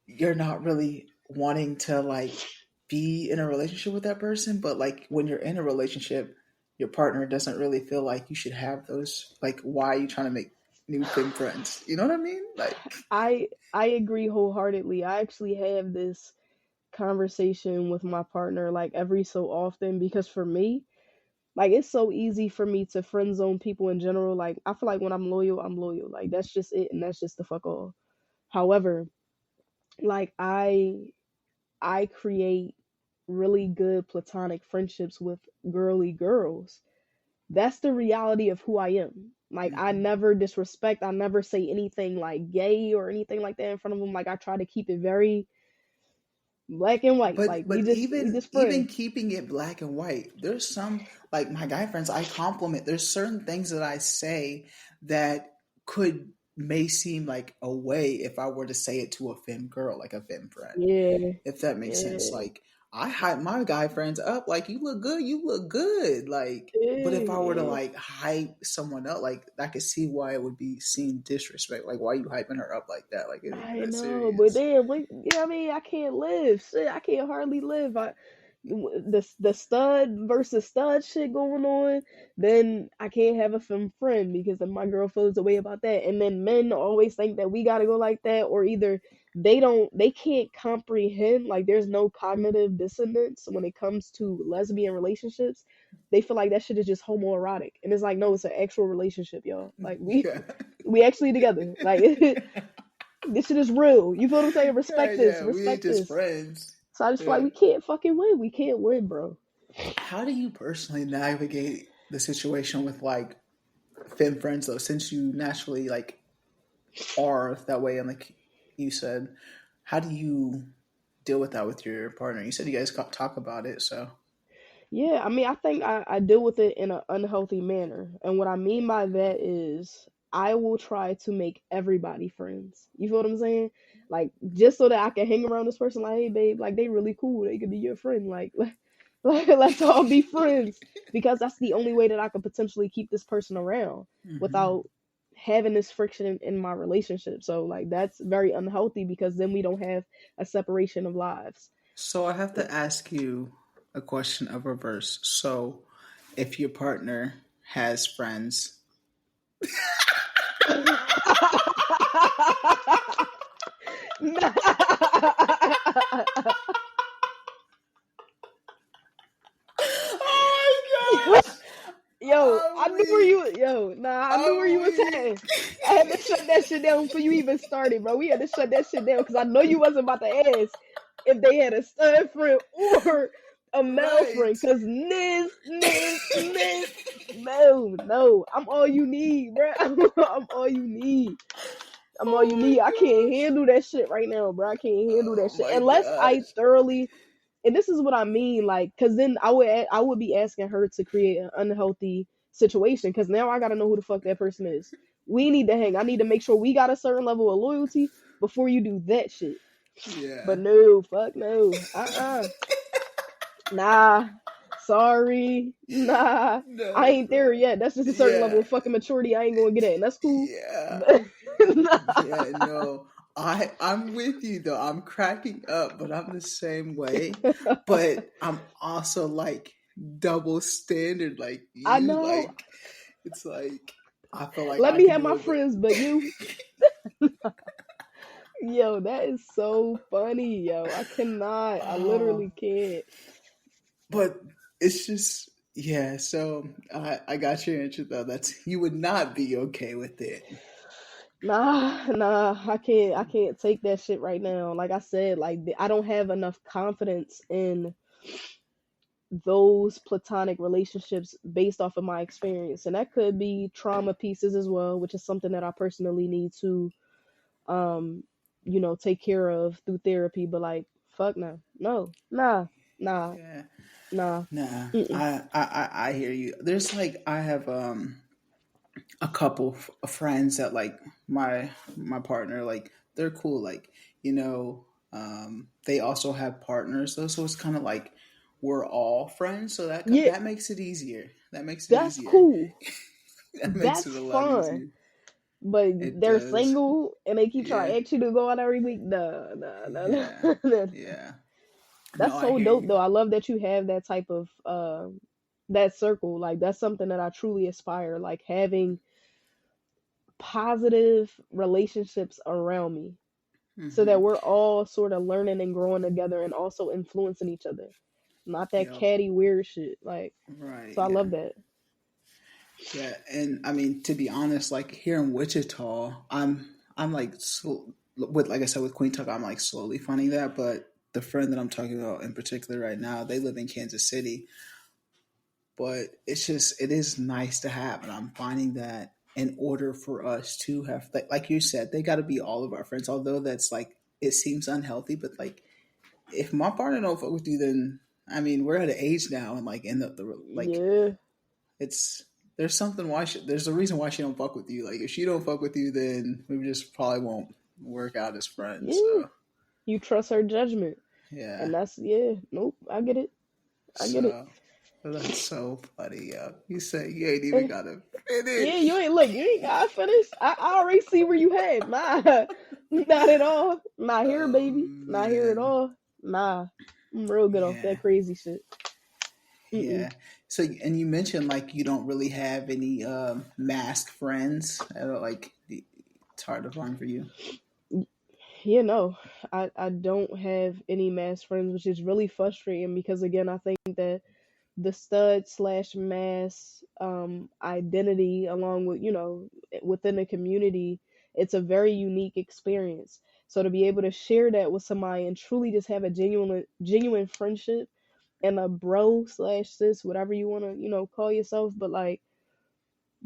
you're not really wanting to like be in a relationship with that person. But like when you're in a relationship, your partner doesn't really feel like you should have those. Like, why are you trying to make new femme friends? You know what I mean? Like, I agree wholeheartedly. I actually have this conversation with my partner like every so often because for me, like it's so easy for me to friend zone people in general. Like I feel like when I'm loyal, I'm loyal. Like that's just it and that's just the fuck all. However, like I create really good platonic friendships with girly girls. That's the reality of who I am. Like I mhm. never disrespect, I never say anything like gay or anything like that in front of them. Like I try to keep it very black and white. Like we But just even friends. keeping it black and white, there's some like my guy friends I compliment. There's certain things that I say that could may seem like a way if I were to say it to a femme girl, like a femme friend, Yeah, if that makes sense. yeah, Like I hype my guy friends up, like you look good. Like, but if I were to yeah. like hype someone up, like I could see why it would be seen disrespect. Like, why you hyping her up like that? Like, it ain't I that know, but serious. then we, yeah, I mean, I can't live. Shit, I can't hardly live. The stud versus stud shit going on. Then I can't have a femme friend because then my girl feels the way about that. And then men always think that we gotta go like that, or either they can't comprehend. Like, there's no cognitive dissonance when it comes to lesbian relationships. They feel like that shit is just homoerotic, and it's like, no, it's an actual relationship, y'all. Like Yeah. we actually together. Like this shit is real. You feel what I'm saying? Yeah, Respect this. yeah, we ain't Respect just this. friends. So I just feel like Yeah. we can't fucking win. We can't win, bro. How do you personally navigate the situation with like femme friends though, since you naturally like are that way and like you said, how do you deal with that with your partner? You said you guys talk about it, so Yeah, I mean, I think I deal with it in an unhealthy manner. And what I mean by that is I will try to make everybody friends. You feel what I'm saying? Like, just so that I can hang around this person, like, hey, babe, like, they really cool. They could be your friend. Like, let's all be friends. because that's the only way that I could potentially keep this person around Hmm. without having this friction in my relationship. So like that's very unhealthy because then we don't have a separation of lives. So I have to ask you a question of reverse. So if your partner has friends, oh my gosh, Yo, I I'm knew where weak. you. Yo, nah, I knew where I'm you was weak. heading. I had to shut that shit down before you even started, bro. We had to shut that shit down because I know you wasn't about to ask if they had a stud friend or a male Right. friend. Cause Niz, no, no, I'm all you need, bro. I'm all you need. I'm all you need. I can't Oh handle that shit right now, bro. I can't handle that shit my unless I gosh. thoroughly, and this is what I mean, like, cause then I would be asking her to create an unhealthy situation, cause now I gotta know who the fuck that person is. We need to hang. I need to make sure we got a certain level of loyalty before you do that shit. Yeah. But no, fuck no, nah, sorry, nah, I No, ain't there no. yet. That's just a certain level Yeah. of fucking maturity I ain't gonna get at, and that's cool. Yeah. But Yeah, no. I'm with you though. I'm cracking up, but I'm the same way. But I'm also like double standard like I you. know. Like it's like I feel like Let I me can have do my it, but friends, but you, yo, that is so funny, yo. I cannot. I oh, literally can't. but it's just yeah, so I got your answer though. That's you would not be okay with it. Nah, I can't take that shit right now. Like I said, like I don't have enough confidence in those platonic relationships based off of my experience, and that could be trauma pieces as well, which is something that I personally need to, um, take care of through therapy. But like, fuck no, no, nah, Yeah. nah. Nah, Mm-mm. I hear you. There's like I have a couple of friends that like my partner like they're cool like you know they also have partners though, so it's kind of like we're all friends, so Yeah, that makes it easier. That makes it that's easier. cool. That makes That's it a lot fun. easier. But It they're does. single and they keep trying Yeah. to ask you to go out every week. Nah, nah, nah, Yeah. nah. Yeah. No, That's I so hear dope you. though. I love that you have that type of that circle. Like that's something that I truly aspire. Like having positive relationships around me, so that Hmm. we're all sort of learning and growing together and also influencing each other. Not that Yep. catty weird shit. Like, Right. so I Yeah. love that. Yeah, and I mean to be honest, like here in Wichita, I'm like with like I said with Queen Talk, I'm like slowly finding that. But the friend that I'm talking about in particular right now, they live in Kansas City. But it's just it is nice to have, and I'm finding that in order for us to have like you said, they got to be all of our friends. Although that's like it seems unhealthy, but like if my partner don't fuck with you, then I mean we're at an age now, and like in the like Yeah, it's there's something why there's a reason why she don't fuck with you. Like if she don't fuck with you, then we just probably won't work out as friends. yeah. So You trust her judgment. yeah, And that's, yeah, nope, I get it. I get it. so that's so funny. You say you ain't even Eh, gotta yeah, finish. you ain't look, you ain't gotta finish. I already see where you head. Nah, not at all. Not here, Oh baby. Not here at man, all. Nah, I'm real good off yeah, that crazy shit. Mm-mm. yeah. So and you mentioned like you don't really have any masked friends. Like it's hard to find for you. Yeah, no, I don't have any mass friends, which is really frustrating because again, I think that the stud slash mass identity along with within the community, it's a very unique experience. So to be able to share that with somebody and truly just have a genuine friendship and a bro slash sis, whatever you want to call yourself, but like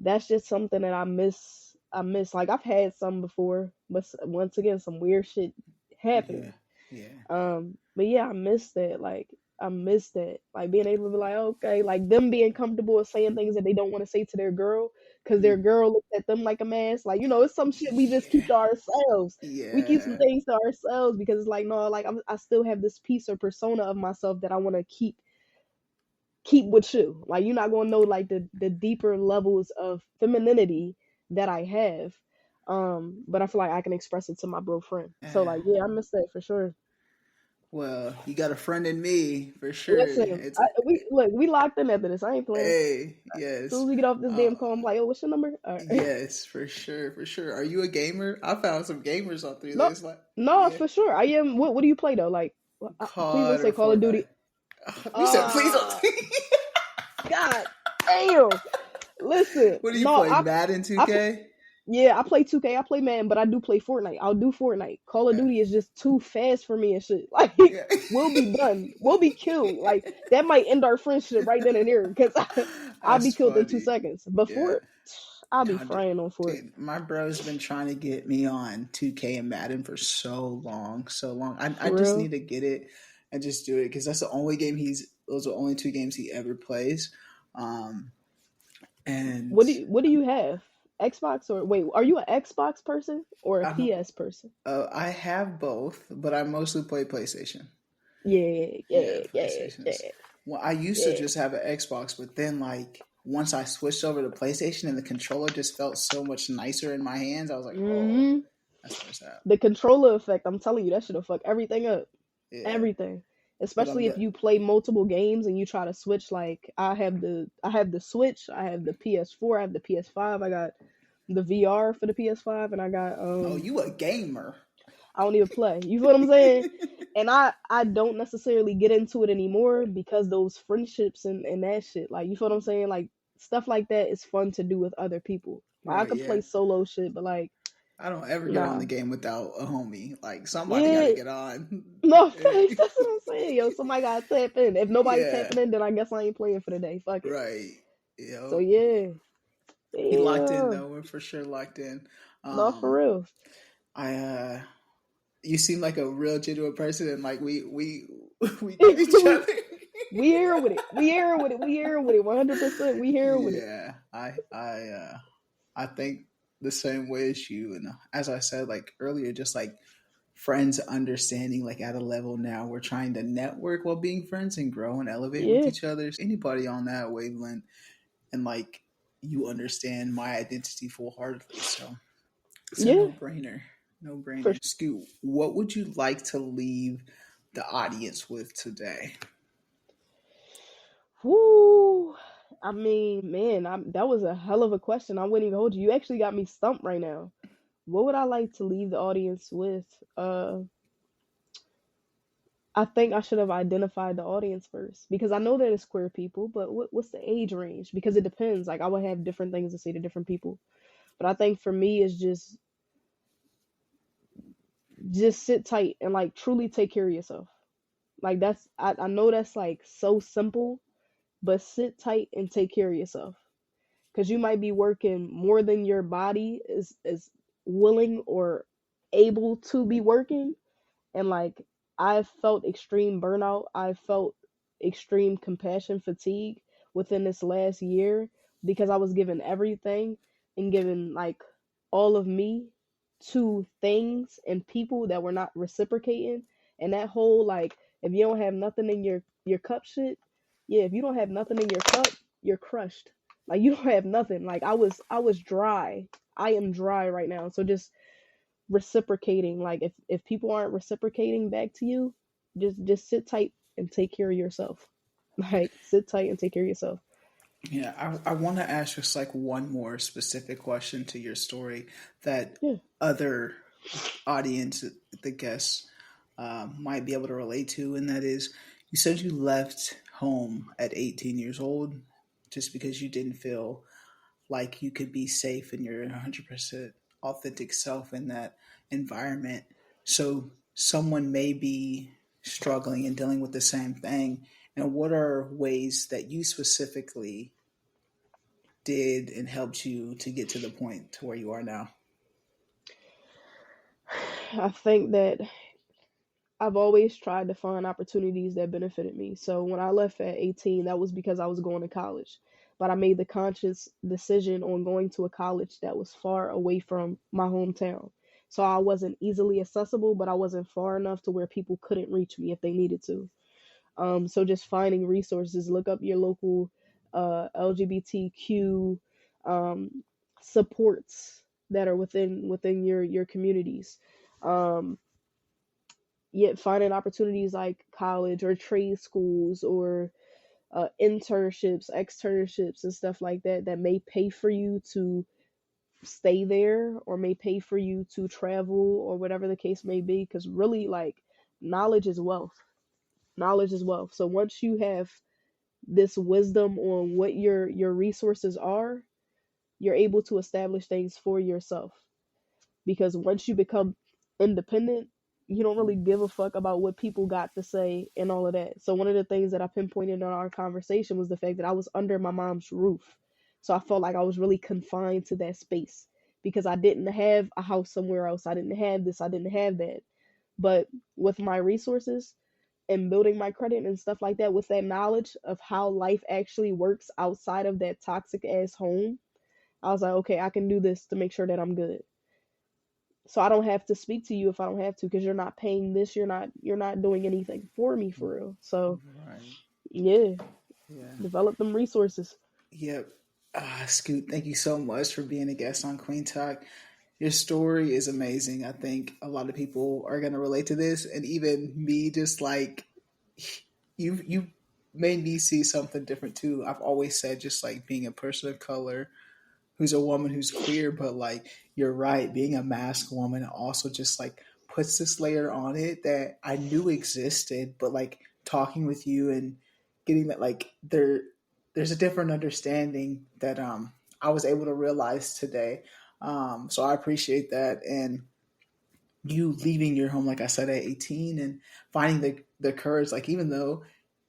that's just something that I miss. Like I've had some before, but once again some weird shit Yeah, happened. yeah, But yeah, I miss that. Like I miss that. Like being able to be like, okay, like them being comfortable with saying things that they don't want to say to their girl because their mm, girl looks at them like a mess. Like it's some shit we just keep to ourselves. We keep some yeah, things to ourselves because it's like no, like I still have this piece or persona of myself that I want to keep keep with you. Like you're not gonna know like the deeper levels of femininity that I have. But I feel like I can express it to my bro friend. So Eh, like yeah, I miss that for sure. well, you got a friend in me for sure. Listen, It's we locked in after this. I ain't playing. hey, As soon yes. as we get off this Uh, damn call, I'm like, oh, what's your number? All right. yes, for sure, for sure. Are you a gamer? I found some gamers on through No, this. Like, no, yeah, for sure. I am. What do you play though? Like, please don't COD say or Call of Fortnite. Duty. You said please don't. Ah, God damn. Listen, What do you no, play? Madden I, 2K? yeah, I play 2K. I play Madden, but I do play Fortnite. I'll do Fortnite. Call of Yeah. Duty is just too fast for me and shit. Like, Yeah. we'll be done. We'll be killed. Like, that might end our friendship right then and there because I'll be That's killed in two funny. seconds. Yeah. Before, I'll be No, frying on Fort. dude, my bro's been trying to get me on 2K and Madden for so long, so long. I For just need real. to get it and just do it because that's the only game those are the only two games he ever plays. Um, and What do you have? Xbox or wait, are you an Xbox person or a I, PS person? I have both, but I mostly play PlayStation. Yeah, Yeah, yeah, yeah, PlayStations. yeah, Well, I used to yeah. just have an Xbox, but then once I switched over to PlayStation and the controller just felt so much nicer in my hands, I was like, oh, Hmm. that's where it's at. The controller effect, I'm telling you, that should have fucked everything up. Yeah, Everything. but Especially if you play multiple games and you try to switch. Like I have the Switch, I have the PS4, I have the PS5, I got the VR for the PS5, and I got oh, you a gamer? I don't even play. You feel what I'm saying? And I don't necessarily get into it anymore because those friendships and that shit. Like you feel what I'm saying? Like stuff like that is fun to do with other people. Like I Right, could yeah. play solo shit, but like I don't ever get on nah. the game without a homie. Like somebody got to Yeah, get on. no face. That's what I'm saying. Yo, somebody gotta tap in. If nobody Yeah, tapping in, then I guess I ain't playing for the day. Fuck it. right. So Yo, yeah, we locked in yeah. though. We're for sure locked in. No, for Um, real. I you seem like a real genuine person, and like we we get each other. We here with it. We here with it. We here with it. 100%. We here with it. Yeah, I think the same way as you, and as I said like earlier, just like friends understanding like at a level now we're trying to network while being friends and grow and elevate with Yeah, each other. So anybody on that wavelength and like you understand my identity full heartedly, so it's a yeah, no brainer. No for brainer. Scoot, what would you like to leave the audience with today? Whoo. I mean, man, that was a hell of a question. I wouldn't even hold you. You actually got me stumped right now. What would I like to leave the audience with? I think I should have identified the audience first because I know that it's queer people, but what's the age range? Because it depends. Like I would have different things to say to different people. But I think for me, it's just sit tight and like truly take care of yourself. Like I know that's like so simple, but sit tight and take care of yourself because you might be working more than your body is willing or able to be working. And like I felt extreme burnout, I felt extreme compassion fatigue within this last year because I was given everything and given like all of me to things and people that were not reciprocating. And that whole like if you don't have nothing in your cup shit, yeah, if you don't have nothing in your cup, you're crushed. Like you don't have nothing. Like I was dry. I am dry right now. So just reciprocating. Like if people aren't reciprocating back to you, just sit tight and take care of yourself. Like sit tight and take care of yourself. Yeah, I want to ask just like one more specific question to your story that Yeah. other audience, the guests, might be able to relate to, and that is, you said you left home at 18 years old just because you didn't feel like you could be safe in your 100% authentic self in that environment. So someone may be struggling and dealing with the same thing. And what are ways that you specifically did and helped you to get to the point to where you are now? I think that I've always tried to find opportunities that benefited me. So when I left at 18, that was because I was going to college. But I made the conscious decision on going to a college that was far away from my hometown. So I wasn't easily accessible, but I wasn't far enough to where people couldn't reach me if they needed to. So just finding resources, look up your local LGBTQ um, supports that are within your communities. Um, Yet finding opportunities like college or trade schools or internships, externships, and stuff like that that may pay for you to stay there or may pay for you to travel or whatever the case may be. Because really, like, knowledge is wealth. Knowledge is wealth. So once you have this wisdom on what your resources are, you're able to establish things for yourself. Because once you become independent, you don't really give a fuck about what people got to say and all of that. So one of the things that I pinpointed in our conversation was the fact that I was under my mom's roof. So I felt like I was really confined to that space because I didn't have a house somewhere else. I didn't have this, I didn't have that. But with my resources and building my credit and stuff like that, with that knowledge of how life actually works outside of that toxic ass home, I was like, okay, I can do this to make sure that I'm good. So I don't have to speak to you if I don't have to because you're not paying this, you're not doing anything for me for real. So Right. yeah, Yeah. develop them resources. Yep. Scoot, thank you so much for being a guest on Queen Talk. Your story is amazing. I think a lot of people are going to relate to this, and even me, just like you made me see something different too. I've always said, just like being a person of color who's a woman who's queer, but like you're right, being a masked woman also just like puts this layer on it that I knew existed, but like talking with you and getting that like there's a different understanding that I was able to realize today. So I appreciate that, and you leaving your home like I said at 18 and finding the courage, like even though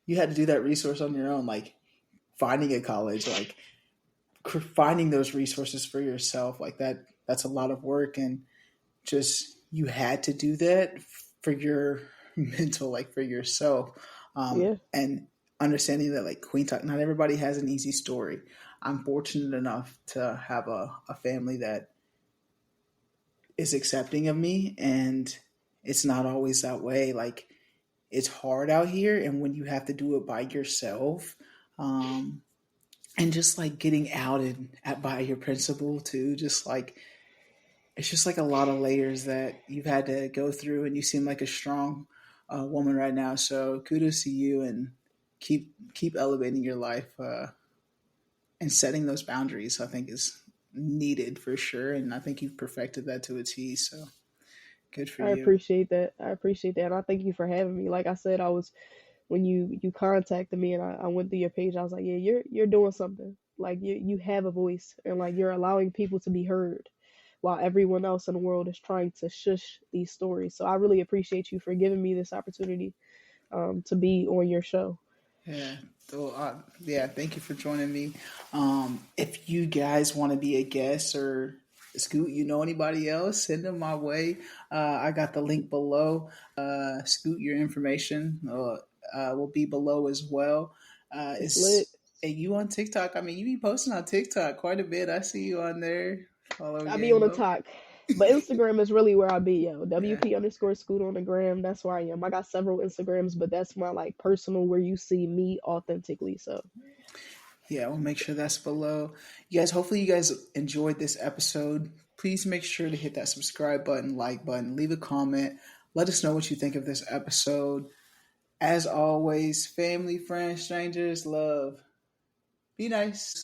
you had to do that resource on your own, like finding a college, like finding those resources for yourself, like that's a lot of work, and just you had to do that for your mental, like for yourself, Yeah, and understanding that like Queen Talk, not everybody has an easy story. I'm fortunate enough to have a family that is accepting of me, and it's not always that way. Like it's hard out here, and when you have to do it by yourself, um, and just like getting outed by your principal too, just like it's just like a lot of layers that you've had to go through, and you seem like a strong woman right now. So kudos to you, and keep elevating your life, and setting those boundaries. I think is needed for sure, and I think you've perfected that to a T. So good for I you. appreciate that. I appreciate that. And I thank you for having me. Like I said, I was when you contacted me and I went through your page, I was like, yeah, you're doing something. Like you have a voice and like you're allowing people to be heard while everyone else in the world is trying to shush these stories. So I really appreciate you for giving me this opportunity to be on your show. Yeah. So, yeah, thank you for joining me. If you guys want to be a guest or Scoot, you know anybody else, send them my way. I got the link below. Scoot, your information will be below as well. It's lit. Are you on TikTok? I mean, you be posting on TikTok quite a bit. I see you on there. Follow I be on game the up. talk. But Instagram is really where I be, yo. Yeah. WP underscore scoot on the gram. That's where I am. I got several Instagrams, but that's my like personal where you see me authentically. So Yeah, we'll make sure that's below. You guys, hopefully you guys enjoyed this episode. Please make sure to hit that subscribe button, like button, leave a comment. Let us know what you think of this episode. As always, family, friends, strangers, love. Be nice.